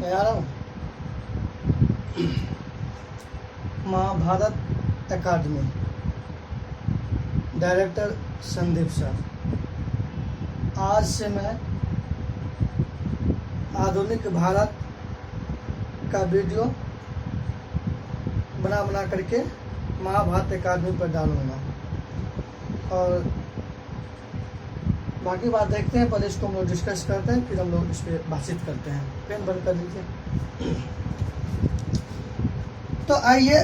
मैं आ रहा हूँ। Mahabharat academy, director Sandeep sir. आज से मैं आधुनिक भारत का वीडियो बना करके महाभारत एकेडमी पर डालूंगा और बाकी बात देखते हैं। पहले इसको हम लोग डिस्कस करते हैं, फिर हम लोग इस पर बातचीत करते हैं। पेन बंद कर लीजिए। तो आइए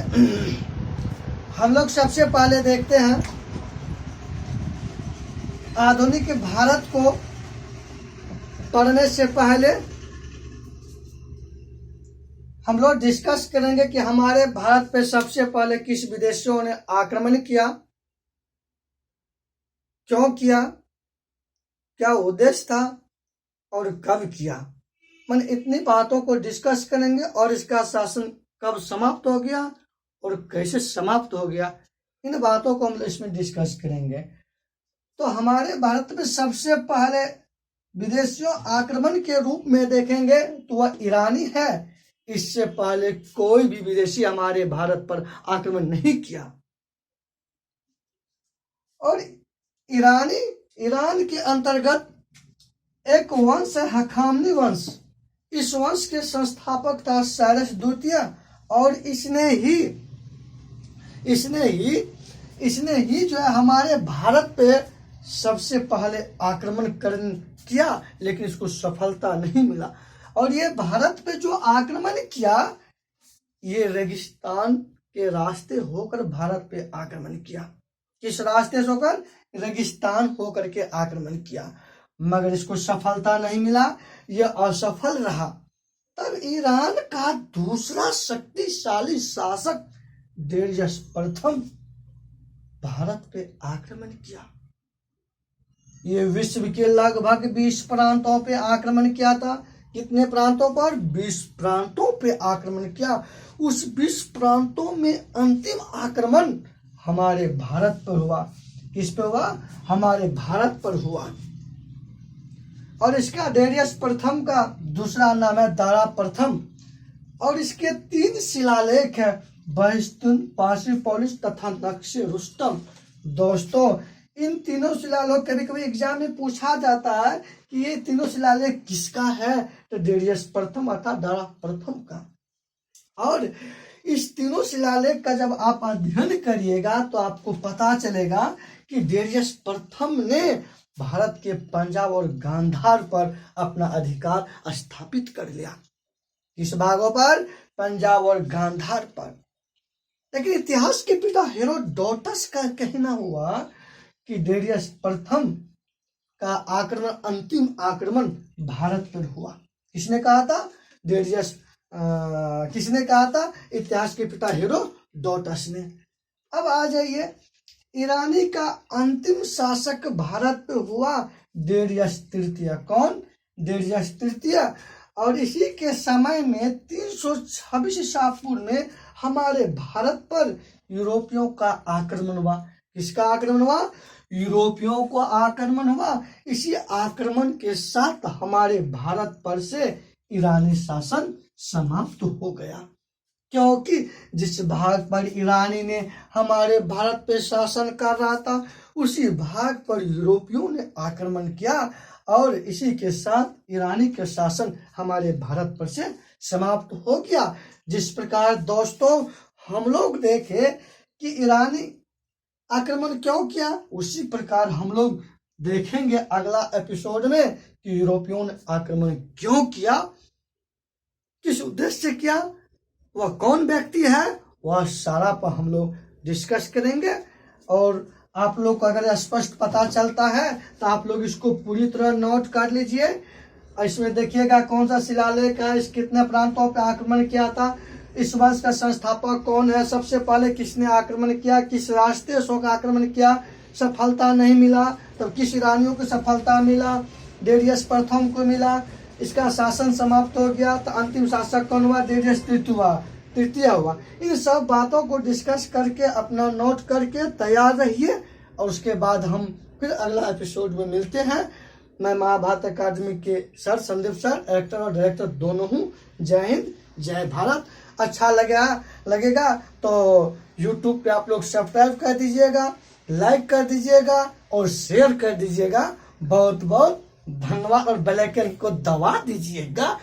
हम लोग सबसे पहले देखते हैं आधुनिक भारत को पढ़ने से पहले हम लोग डिस्कस करेंगे कि हमारे भारत पे सबसे पहले किस विदेशियों ने आक्रमण किया, क्यों किया, क्या उद्देश्य था और कब किया। मन इतनी बातों को डिस्कस करेंगे और इसका शासन कब समाप्त हो गया और कैसे समाप्त हो गया, इन बातों को हम इसमें डिस्कस करेंगे। तो हमारे भारत में सबसे पहले विदेशियों आक्रमण के रूप में देखेंगे तो वह ईरानी है। इससे पहले कोई भी विदेशी हमारे भारत पर आक्रमण नहीं किया। और ईरान के अंतर्गत एक वंश है हखामनी वंश। इस वंश के संस्थापक था साइरस द्वितीय और इसने ही जो है हमारे भारत पे सबसे पहले आक्रमण किया, लेकिन इसको सफलता नहीं मिला। और ये भारत पे जो आक्रमण किया, ये रेगिस्तान के रास्ते होकर भारत पे आक्रमण किया। किस रास्ते से होकर? रेगिस्तान होकर के आक्रमण किया, मगर इसको सफलता नहीं मिला, यह असफल रहा। तब ईरान का दूसरा शक्तिशाली शासक डेरियस प्रथम भारत पे आक्रमण किया। ये विश्व के लगभग 20 प्रांतों पे आक्रमण किया था। कितने प्रांतों पर? 20 प्रांतों पे आक्रमण किया। उस 20 प्रांतों में अंतिम आक्रमण हमारे भारत पर हुआ। किस पे हुआ? हमारे भारत पर हुआ। और इसका डेरियस प्रथम का दूसरा नाम है दारा प्रथम। और इसके 3 शिलालेख है, बहिस्तुन, पार्सिपोलिस तथा नक्शे रुस्तम। दोस्तों, इन तीनों शिलालेख कभी कभी एग्जाम में पूछा जाता है कि ये तीनों शिलालेख किसका है, तो डेरियस प्रथम अर्थात दारा प्रथम का। और इस तीनों शिलालेख का जब आप अध्ययन करिएगा तो आपको पता चलेगा कि डेरियस प्रथम ने भारत के पंजाब और गांधार पर अपना अधिकार स्थापित कर लिया। किस भागों पर? पंजाब और गांधार पर। लेकिन इतिहास के पिता हेरोडोटस का कहना हुआ कि डेरियस प्रथम का आक्रमण, अंतिम आक्रमण भारत पर हुआ। किसने कहा था? किसने कहा था? इतिहास के पिता हेरोडोटस ने। अब आ जाइए, ईरानी का अंतिम शासक भारत पे हुआ डेरियस तृतीय। कौन? डेरियस तृतीय। और इसी के समय में 326 ईसा पूर्व में हमारे भारत पर यूरोपियों का आक्रमण हुआ। किसका आक्रमण हुआ? यूरोपियों को आक्रमण हुआ। इसी आक्रमण के साथ हमारे भारत पर से ईरानी शासन समाप्त हो गया, क्योंकि जिस भाग पर ईरानी ने हमारे भारत पे शासन कर रहा था, उसी भाग पर यूरोपियों ने आक्रमण किया और इसी के साथ ईरानी के शासन हमारे भारत पर से समाप्त हो गया। जिस प्रकार दोस्तों हम लोग देखे कि ईरानी आक्रमण क्यों किया, उसी प्रकार हम लोग देखेंगे अगला एपिसोड में कि यूरोपियों ने आक्रमण क्यों किया, किस उद्देश्य से किया, वह कौन व्यक्ति है, वह सारा पर हम लोग डिस्कस करेंगे। और आप लोग को अगर स्पष्ट पता चलता है तो आप लोग इसको पूरी तरह नोट कर लीजिए। इसमें देखिएगा कौन सा शिलालेख है, इस कितने प्रांतों पर आक्रमण किया था, इस वंश का संस्थापक कौन है, सबसे पहले किसने आक्रमण किया, किस रास्ते से आक्रमण किया, सफलता नहीं मिला, तब किस ईरानियों को सफलता मिला, डेरियस प्रथम को मिला, इसका शासन समाप्त हो गया, तो अंतिम शासक कौन हुआ? डेरियस तृतीय हुआ। इन सब बातों को डिस्कस करके अपना नोट करके तैयार रहिए और उसके बाद हम फिर अगला एपिसोड में मिलते हैं। मैं महाभारत अकादमी के सर संदीप सर, एक्टर और डायरेक्टर दोनों हूँ। जय हिंद, जय भारत। अच्छा लगेगा तो यूट्यूब पे आप लोग सब्सक्राइब कर दीजिएगा, लाइक कर दीजिएगा और शेयर कर दीजिएगा। बहुत बहुत धन्यवाद और बेल आइकन को दबा दीजिएगा।